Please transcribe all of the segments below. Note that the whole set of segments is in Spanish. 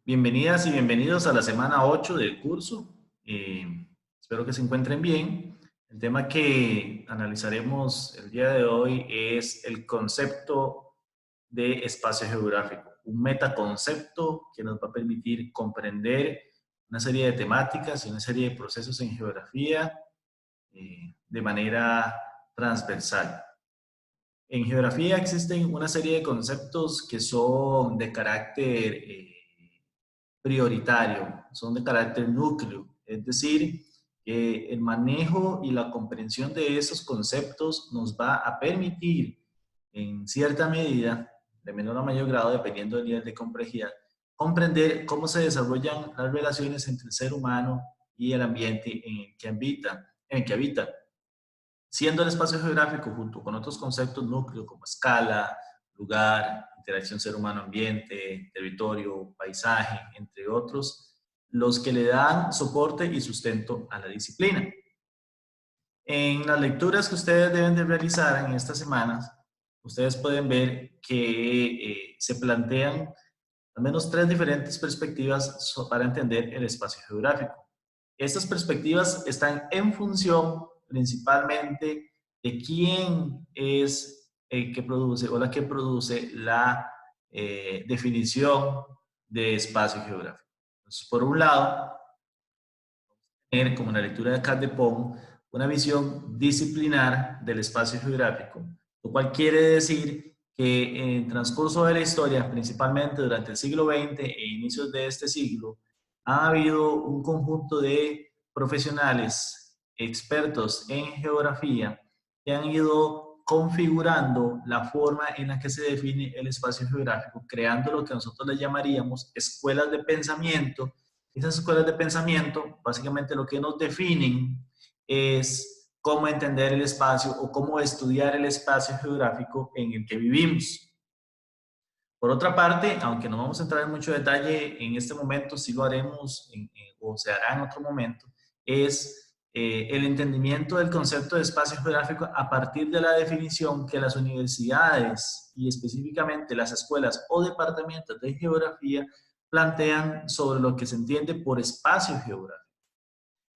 Bienvenidas y bienvenidos a la semana 8 del curso. Espero que se encuentren bien. El tema que analizaremos el día de hoy es el concepto de espacio geográfico, un metaconcepto que nos va a permitir comprender una serie de temáticas y una serie de procesos en geografía de manera transversal. En geografía existen una serie de conceptos que son de carácter prioritario, son de carácter núcleo, es decir, que el manejo y la comprensión de esos conceptos nos va a permitir, en cierta medida, de menor a mayor grado, dependiendo del nivel de complejidad, comprender cómo se desarrollan las relaciones entre el ser humano y el ambiente en el que habita, siendo el espacio geográfico junto con otros conceptos núcleos como escala, lugar, interacción ser humano-ambiente, territorio, paisaje, entre otros, los que le dan soporte y sustento a la disciplina. En las lecturas que ustedes deben de realizar en estas semanas, ustedes pueden ver que se plantean al menos tres diferentes perspectivas para entender el espacio geográfico. Estas perspectivas están en función principalmente de quién es el que produce o la que produce la definición de espacio geográfico. Entonces, por un lado, tener como en la lectura de Caldepón una visión disciplinar del espacio geográfico, lo cual quiere decir que en el transcurso de la historia, principalmente durante el siglo XX e inicios de este siglo, ha habido un conjunto de profesionales expertos en geografía que han ido configurando la forma en la que se define el espacio geográfico, creando lo que nosotros le llamaríamos escuelas de pensamiento. Esas escuelas de pensamiento, básicamente lo que nos definen es cómo entender el espacio o cómo estudiar el espacio geográfico en el que vivimos. Por otra parte, aunque no vamos a entrar en mucho detalle en este momento, sí lo haremos o se hará en otro momento, es el entendimiento del concepto de espacio geográfico a partir de la definición que las universidades y específicamente las escuelas o departamentos de geografía plantean sobre lo que se entiende por espacio geográfico.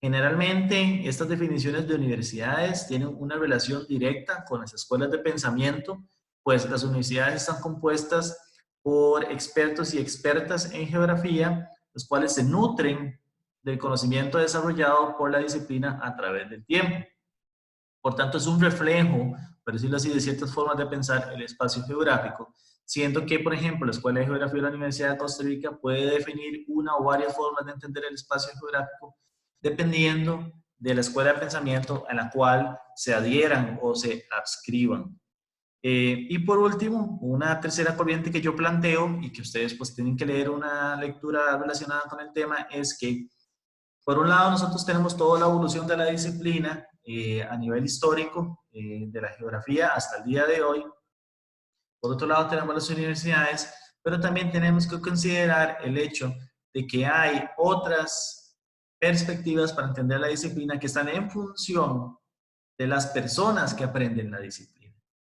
Generalmente, estas definiciones de universidades tienen una relación directa con las escuelas de pensamiento, pues las universidades están compuestas por expertos y expertas en geografía, los cuales se nutren del conocimiento desarrollado por la disciplina a través del tiempo. Por tanto, es un reflejo, por decirlo así, de ciertas formas de pensar el espacio geográfico, siendo que, por ejemplo, la Escuela de Geografía de la Universidad de Costa Rica puede definir una o varias formas de entender el espacio geográfico dependiendo de la escuela de pensamiento a la cual se adhieran o se adscriban. Y por último, una tercera corriente que yo planteo y que ustedes pues tienen que leer una lectura relacionada con el tema es que por un lado, nosotros tenemos toda la evolución de la disciplina a nivel histórico, de la geografía hasta el día de hoy. Por otro lado, tenemos las universidades, pero también tenemos que considerar el hecho de que hay otras perspectivas para entender la disciplina que están en función de las personas que aprenden la disciplina.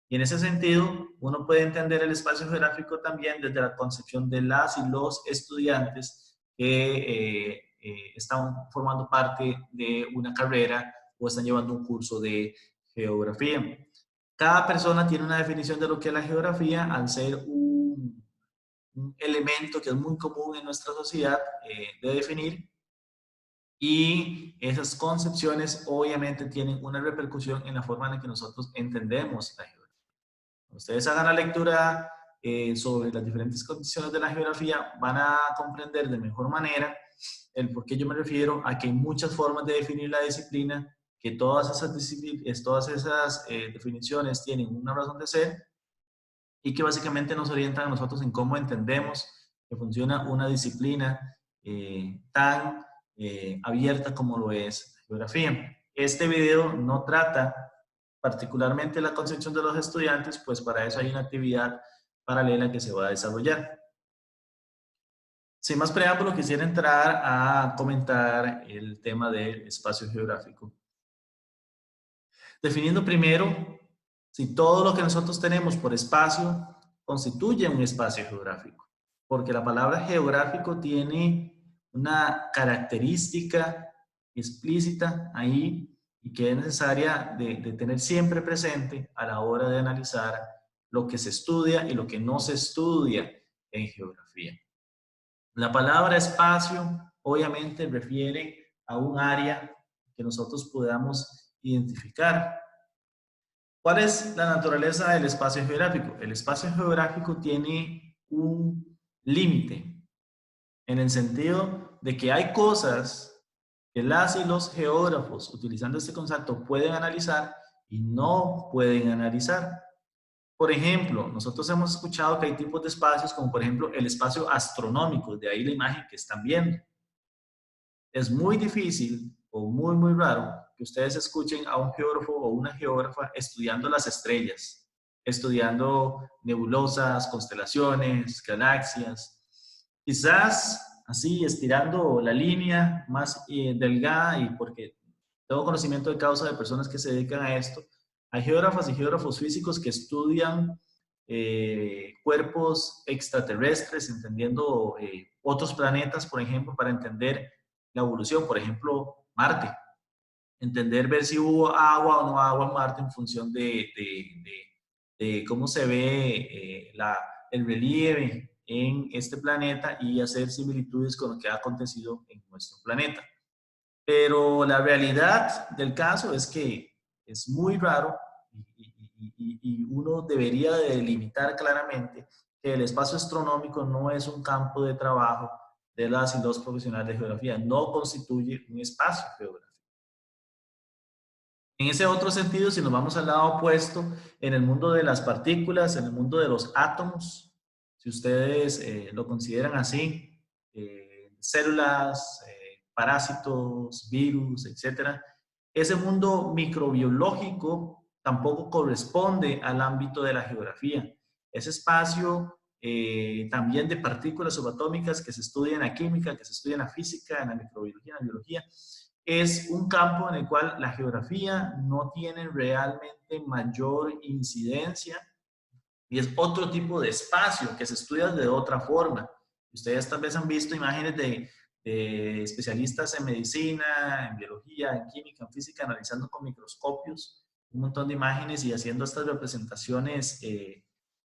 Y en ese sentido, uno puede entender el espacio geográfico también desde la concepción de las y los estudiantes que están formando parte de una carrera o están llevando un curso de geografía. Cada persona tiene una definición de lo que es la geografía al ser un elemento que es muy común en nuestra sociedad de definir, y esas concepciones obviamente tienen una repercusión en la forma en la que nosotros entendemos la geografía. Cuando ustedes hagan la lectura sobre las diferentes condiciones de la geografía, van a comprender de mejor manera el por qué yo me refiero a que hay muchas formas de definir la disciplina, que todas esas definiciones tienen una razón de ser y que básicamente nos orientan a nosotros en cómo entendemos que funciona una disciplina tan abierta como lo es la geografía. Este video no trata particularmente la concepción de los estudiantes, pues para eso hay una actividad paralela que se va a desarrollar. Sin más preámbulo, quisiera entrar a comentar el tema del espacio geográfico. Definiendo primero si todo lo que nosotros tenemos por espacio constituye un espacio geográfico. porque la palabra geográfico tiene una característica explícita ahí y que es necesaria de tener siempre presente a la hora de analizar lo que se estudia y lo que no se estudia en geografía. La palabra espacio obviamente refiere a un área que nosotros podamos identificar. ¿Cuál es la naturaleza del espacio geográfico? El espacio geográfico tiene un límite en el sentido de que hay cosas que las y los geógrafos, utilizando este concepto, pueden analizar y no pueden analizar. Por ejemplo, nosotros hemos escuchado que hay tipos de espacios como por ejemplo el espacio astronómico, de ahí la imagen que están viendo. Es muy difícil o muy raro que ustedes escuchen a un geógrafo o una geógrafa estudiando las estrellas, estudiando nebulosas, constelaciones, galaxias. Quizás así estirando la línea más delgada y porque tengo conocimiento de causa de personas que se dedican a esto, hay geógrafas y geógrafos físicos que estudian cuerpos extraterrestres, entendiendo otros planetas, por ejemplo, para entender la evolución, por ejemplo, Marte. Entender, ver si hubo agua o no agua en Marte en función de cómo se ve el relieve en este planeta y hacer similitudes con lo que ha acontecido en nuestro planeta. Pero la realidad del caso es que es muy raro y uno debería delimitar claramente que el espacio astronómico no es un campo de trabajo de las y los profesionales de geografía, no constituye un espacio geográfico. En ese otro sentido, si nos vamos al lado opuesto, en el mundo de las partículas, en el mundo de los átomos, si ustedes lo consideran así, células, parásitos, virus, etcétera, ese mundo microbiológico tampoco corresponde al ámbito de la geografía. Ese espacio también de partículas subatómicas que se estudia en la química, que se estudia en la física, en la microbiología, en la biología, es un campo en el cual la geografía no tiene realmente mayor incidencia y es otro tipo de espacio que se estudia de otra forma. Ustedes tal vez han visto imágenes de especialistas en medicina, en biología, en química, en física, analizando con microscopios un montón de imágenes y haciendo estas representaciones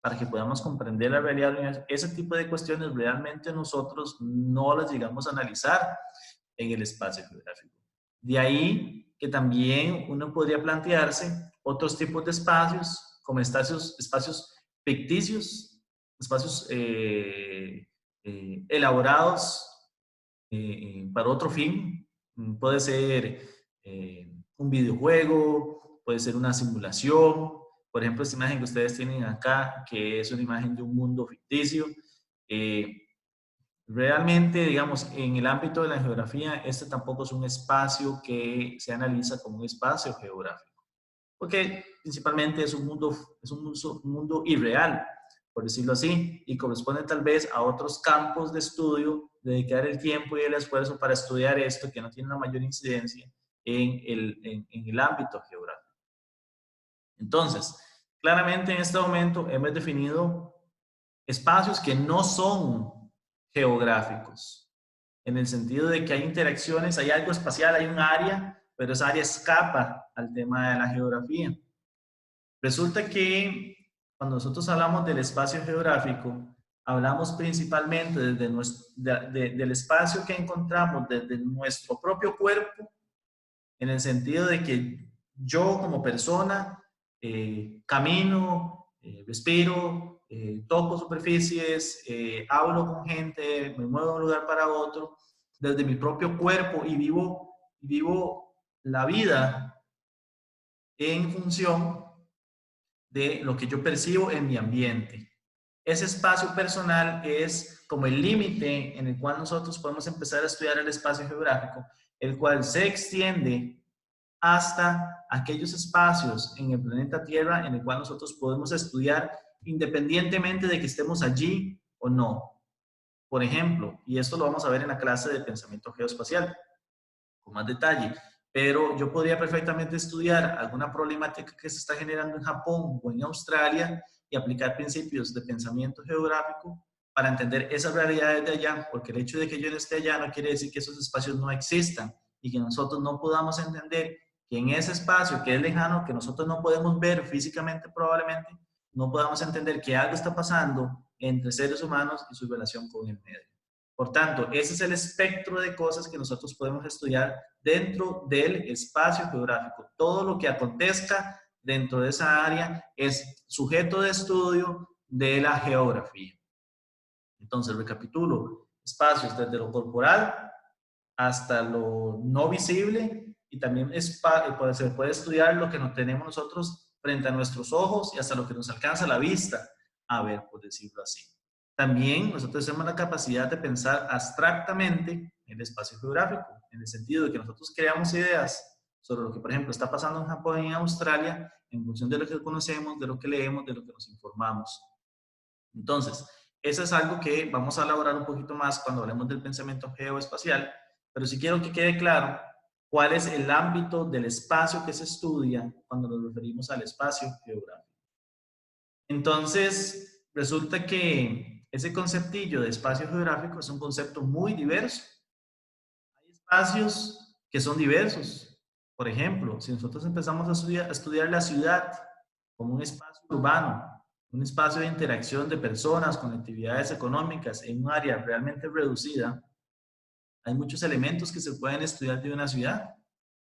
para que podamos comprender la realidad. Ese tipo de cuestiones realmente nosotros no las llegamos a analizar en el espacio geográfico. De ahí que también uno podría plantearse otros tipos de espacios, como espacios ficticios, espacios elaborados para otro fin. Puede ser un videojuego, puede ser una simulación. Por ejemplo, esta imagen que ustedes tienen acá, que es una imagen de un mundo ficticio. Realmente, digamos, en el ámbito de la geografía, este tampoco es un espacio que se analiza como un espacio geográfico, porque principalmente es un mundo irreal, por decirlo así, y corresponde tal vez a otros campos de estudio, dedicar el tiempo y el esfuerzo para estudiar esto que no tiene una mayor incidencia en el ámbito geográfico. Entonces, claramente en este momento hemos definido espacios que no son geográficos, en el sentido de que hay interacciones, hay algo espacial, hay un área, pero esa área escapa al tema de la geografía. Resulta que cuando nosotros hablamos del espacio geográfico, hablamos principalmente del espacio que encontramos desde nuestro propio cuerpo, en el sentido de que yo como persona camino, respiro, toco superficies, hablo con gente, me muevo de un lugar para otro, desde mi propio cuerpo y vivo la vida en función de lo que yo percibo en mi ambiente. Ese espacio personal es como el límite en el cual nosotros podemos empezar a estudiar el espacio geográfico, el cual se extiende hasta aquellos espacios en el planeta Tierra en el cual nosotros podemos estudiar independientemente de que estemos allí o no. Por ejemplo, y esto lo vamos a ver en la clase de pensamiento geoespacial con más detalle, pero yo podría perfectamente estudiar alguna problemática que se está generando en Japón o en Australia y aplicar principios de pensamiento geográfico para entender esas realidades de allá, porque el hecho de que yo no esté allá no quiere decir que esos espacios no existan y que nosotros no podamos entender que en ese espacio que es lejano, que nosotros no podemos ver físicamente probablemente, no podamos entender que algo está pasando entre seres humanos y su relación con el medio. Por tanto, ese es el espectro de cosas que nosotros podemos estudiar dentro del espacio geográfico. Todo lo que acontezca dentro de esa área es sujeto de estudio de la geografía. Entonces, recapitulo, espacios desde lo corporal hasta lo no visible y también se puede estudiar lo que no tenemos nosotros frente a nuestros ojos y hasta lo que nos alcanza la vista a ver, por decirlo así. También nosotros tenemos la capacidad de pensar abstractamente en el espacio geográfico, en el sentido de que nosotros creamos ideas sobre lo que, por ejemplo, está pasando en Japón y en Australia, en función de lo que conocemos, de lo que leemos, de lo que nos informamos. Entonces, eso es algo que vamos a elaborar un poquito más cuando hablemos del pensamiento geoespacial, pero sí quiero que quede claro cuál es el ámbito del espacio que se estudia cuando nos referimos al espacio geográfico. Entonces, resulta que ese conceptillo de espacio geográfico es un concepto muy diverso. Hay espacios que son diversos. Por ejemplo, si nosotros empezamos a estudiar la ciudad como un espacio urbano, un espacio de interacción de personas con actividades económicas en un área realmente reducida, hay muchos elementos que se pueden estudiar de una ciudad.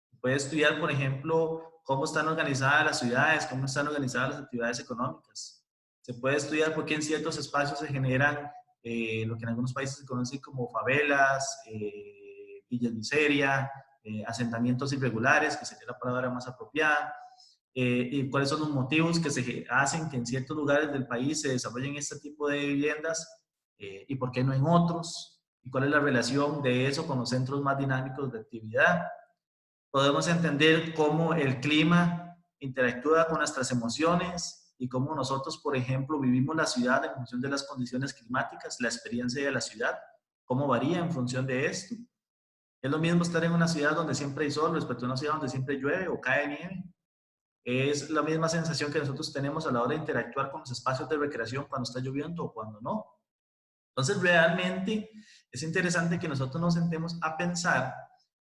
Se puede estudiar, por ejemplo, cómo están organizadas las ciudades, cómo están organizadas las actividades económicas. Se puede estudiar por qué en ciertos espacios se generan lo que en algunos países se conoce como favelas, villas miseria, asentamientos irregulares, que sería la palabra más apropiada. Y cuáles son los motivos que se hacen que en ciertos lugares del país se desarrollen este tipo de viviendas y por qué no en otros, y cuál es la relación de eso con los centros más dinámicos de actividad. Podemos entender cómo el clima interactúa con nuestras emociones y cómo nosotros, por ejemplo, vivimos la ciudad en función de las condiciones climáticas, la experiencia de la ciudad, cómo varía en función de esto. Es lo mismo estar en una ciudad donde siempre hay sol respecto a una ciudad donde siempre llueve o cae nieve. Es la misma sensación que nosotros tenemos a la hora de interactuar con los espacios de recreación cuando está lloviendo o cuando no. Entonces, realmente es interesante que nosotros nos sentemos a pensar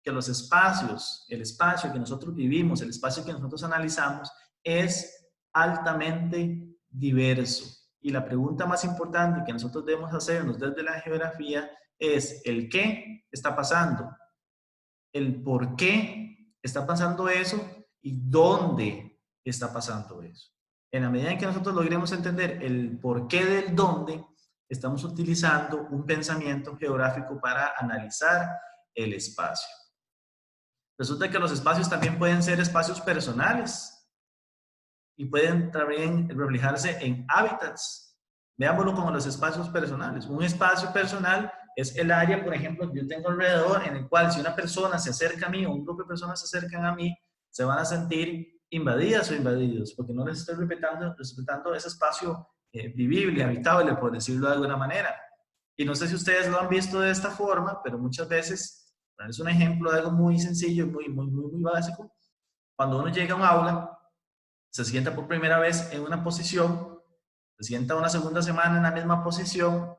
que los espacios, el espacio que nosotros vivimos, el espacio que nosotros analizamos, es altamente diverso. Y la pregunta más importante que nosotros debemos hacernos desde la geografía es el qué está pasando, el por qué está pasando eso y dónde está pasando eso. En la medida en que nosotros logremos entender el porqué del dónde, estamos utilizando un pensamiento geográfico para analizar el espacio. Resulta que los espacios también pueden ser espacios personales y pueden también reflejarse en hábitats. Veámoslo como los espacios personales. Un espacio personal es el área, por ejemplo, que yo tengo alrededor, en el cual si una persona se acerca a mí o un grupo de personas se acercan a mí, se van a sentir invadidas o invadidos, porque no les estoy respetando ese espacio vivible, habitable, por decirlo de alguna manera. Y no sé si ustedes lo han visto de esta forma, pero muchas veces, es un ejemplo de algo muy sencillo, muy básico. Cuando uno llega a un aula, se sienta por primera vez en una posición, se sienta una segunda semana en la misma posición,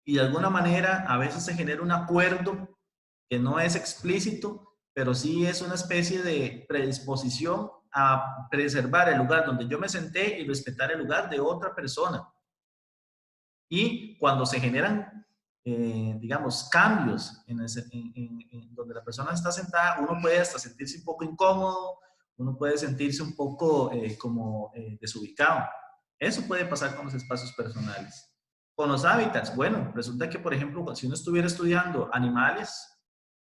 y de alguna manera a veces se genera un acuerdo que no es explícito, pero sí es una especie de predisposición a preservar el lugar donde yo me senté y respetar el lugar de otra persona. Y cuando se generan, digamos, cambios en donde la persona está sentada, uno puede hasta sentirse un poco incómodo, uno puede sentirse un poco como desubicado. Eso puede pasar con los espacios personales. Con los hábitats, bueno, resulta que, por ejemplo, si uno estuviera estudiando animales,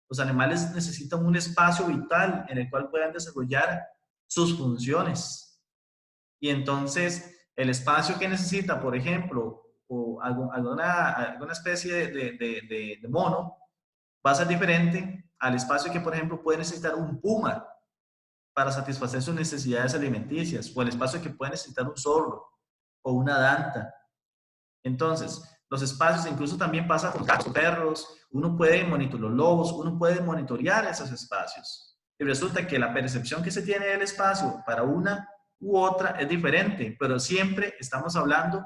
los animales necesitan un espacio vital en el cual puedan desarrollar sus funciones. Y entonces, el espacio que necesita, por ejemplo, o alguna especie de mono, va a ser diferente al espacio que, por ejemplo, puede necesitar un puma para satisfacer sus necesidades alimenticias, o el espacio que puede necesitar un zorro o una danta. Entonces, los espacios, incluso también pasa con gatos, perros, uno puede monitorear los lobos, uno puede monitorear esos espacios. Y resulta que la percepción que se tiene del espacio para una u otra es diferente, pero siempre estamos hablando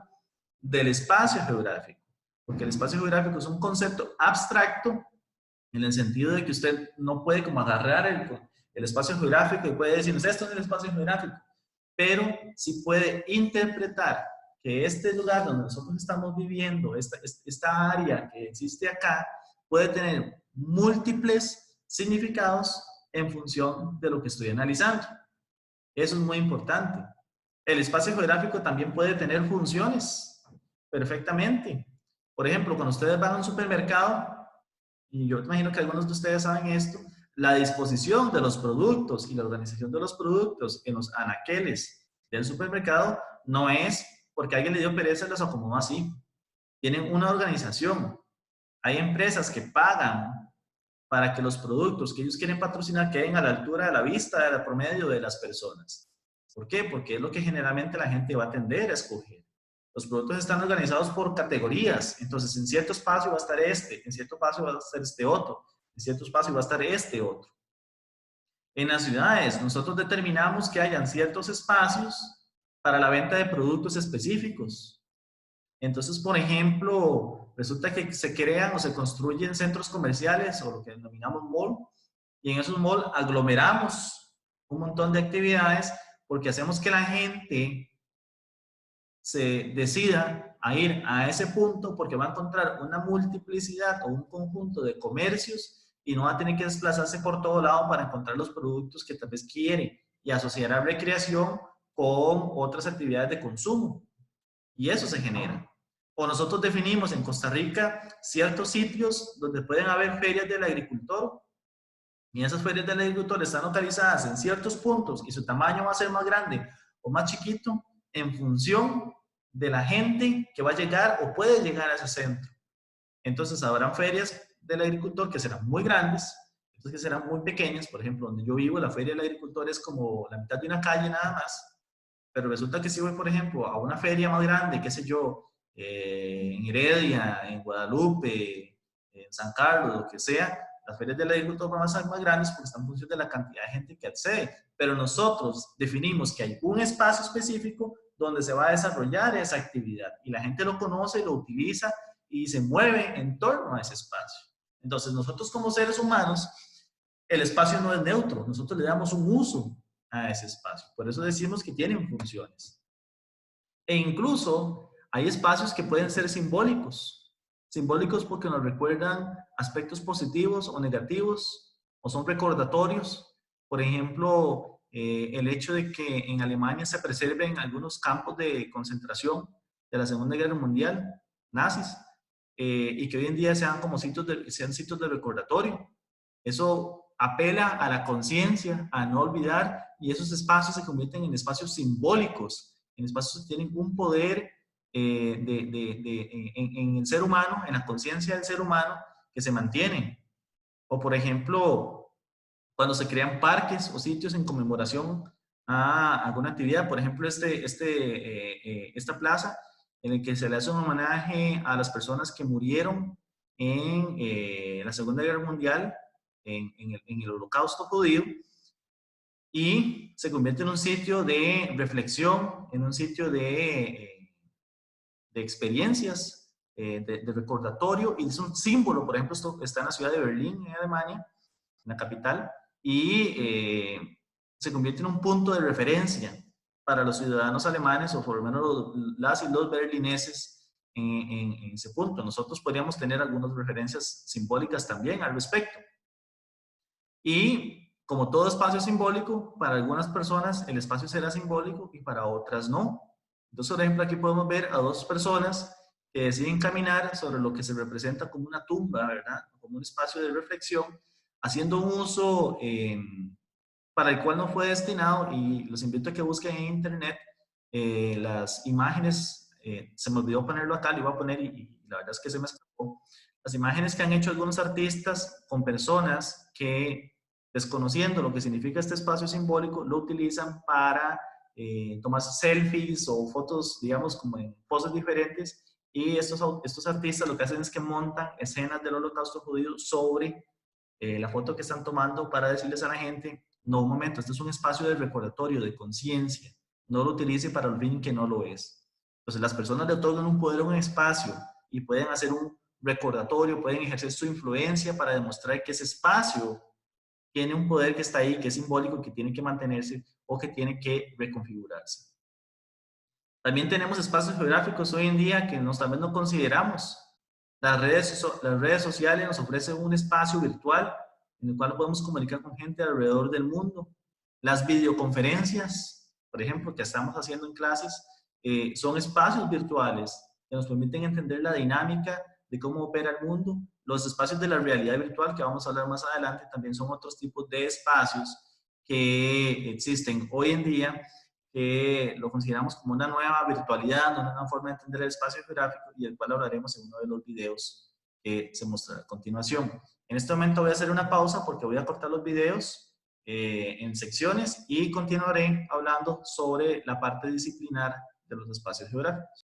del espacio geográfico. porque el espacio geográfico es un concepto abstracto en el sentido de que usted no puede como agarrar el espacio geográfico y puede decir, esto es el espacio geográfico, pero sí puede interpretar que este lugar donde nosotros estamos viviendo, esta área que existe acá, puede tener múltiples significados en función de lo que estoy analizando. Eso es muy importante. El espacio geográfico también puede tener funciones perfectamente. Por ejemplo, cuando ustedes van a un supermercado, y yo imagino que algunos de ustedes saben esto, la disposición de los productos y la organización de los productos en los anaqueles del supermercado no es porque alguien le dio pereza y los acomodó así. Tienen una organización. Hay empresas que pagan para que los productos que ellos quieren patrocinar queden a la altura de la vista del promedio de las personas. ¿Por qué? Porque es lo que generalmente la gente va a tender a escoger. Los productos están organizados por categorías, entonces en cierto espacio va a estar este, en cierto espacio va a estar este otro, en cierto espacio va a estar este otro. En las ciudades, nosotros determinamos que hayan ciertos espacios para la venta de productos específicos. Entonces, por ejemplo, resulta que se crean o se construyen centros comerciales o lo que denominamos mall, y en esos malls aglomeramos un montón de actividades porque hacemos que la gente se decida a ir a ese punto porque va a encontrar una multiplicidad o un conjunto de comercios y no va a tener que desplazarse por todo lado para encontrar los productos que tal vez quiere y asociar a recreación con otras actividades de consumo. Y eso se genera. O nosotros definimos en Costa Rica ciertos sitios donde pueden haber ferias del agricultor y esas ferias del agricultor están localizadas en ciertos puntos y su tamaño va a ser más grande o más chiquito en función de la gente que va a llegar o puede llegar a ese centro. Entonces habrán ferias del agricultor que serán muy grandes, otras que serán muy pequeñas. Por ejemplo, donde yo vivo, la feria del agricultor es como la mitad de una calle nada más. Pero resulta que si voy, por ejemplo, a una feria más grande, qué sé yo, en Heredia, en Guadalupe, en San Carlos, lo que sea, las ferias del agricultor van a ser más grandes porque están en función de la cantidad de gente que accede. Pero nosotros definimos que hay un espacio específico donde se va a desarrollar esa actividad y la gente lo conoce, lo utiliza y se mueve en torno a ese espacio. Entonces, nosotros como seres humanos, el espacio no es neutro, nosotros le damos un uso a ese espacio. Por eso decimos que tienen funciones. E incluso hay espacios que pueden ser simbólicos. Simbólicos porque nos recuerdan aspectos positivos o negativos, o son recordatorios. Por ejemplo, el hecho de que en Alemania se preserven algunos campos de concentración de la Segunda Guerra Mundial, nazis, y que hoy en día sean como sitios de recordatorio. Eso apela a la conciencia, a no olvidar, y esos espacios se convierten en espacios simbólicos, en espacios que tienen un poder en el ser humano, en la conciencia del ser humano, que se mantienen. O por ejemplo, cuando se crean parques o sitios en conmemoración a alguna actividad, por ejemplo, esta plaza en el que se le hace un homenaje a las personas que murieron en la Segunda Guerra Mundial, en el Holocausto judío, y se convierte en un sitio de reflexión, en un sitio de experiencias, de recordatorio, y es un símbolo. Por ejemplo, esto está en la ciudad de Berlín, en Alemania, en la capital, y se convierte en un punto de referencia para los ciudadanos alemanes, o por lo menos las y los berlineses en ese punto. Nosotros podríamos tener algunas referencias simbólicas también al respecto. Y como todo espacio simbólico, para algunas personas el espacio será simbólico y para otras no. Entonces, por ejemplo, aquí podemos ver a dos personas que deciden caminar sobre lo que se representa como una tumba, ¿verdad? Como un espacio de reflexión, haciendo un uso para el cual no fue destinado, y los invito a que busquen en internet las imágenes. Se me olvidó ponerlo acá, lo iba a poner y la verdad es que se me escapó. Las imágenes que han hecho algunos artistas con personas que, desconociendo lo que significa este espacio simbólico, lo utilizan para tomar selfies o fotos, digamos, como en poses diferentes. Y estos artistas lo que hacen es que montan escenas del Holocausto judío sobre la foto que están tomando para decirles a la gente, no, un momento, este es un espacio de recordatorio, de conciencia, no lo utilice para el fin que no lo es. Entonces las personas le otorgan un poder a un espacio y pueden hacer un recordatorio, pueden ejercer su influencia para demostrar que ese espacio tiene un poder que está ahí, que es simbólico, que tiene que mantenerse o que tiene que reconfigurarse. También tenemos espacios geográficos hoy en día que tal vez no consideramos. Las redes sociales nos ofrecen un espacio virtual en el cual podemos comunicar con gente alrededor del mundo. Las videoconferencias, por ejemplo, que estamos haciendo en clases, son espacios virtuales que nos permiten entender la dinámica de cómo opera el mundo. Los espacios de la realidad virtual, que vamos a hablar más adelante, también son otros tipos de espacios que existen hoy en día, que lo consideramos como una nueva virtualidad, una nueva forma de entender el espacio geográfico y el cual hablaremos en uno de los videos que se mostrará a continuación. En este momento voy a hacer una pausa porque voy a cortar los videos en secciones y continuaré hablando sobre la parte disciplinar de los espacios geográficos.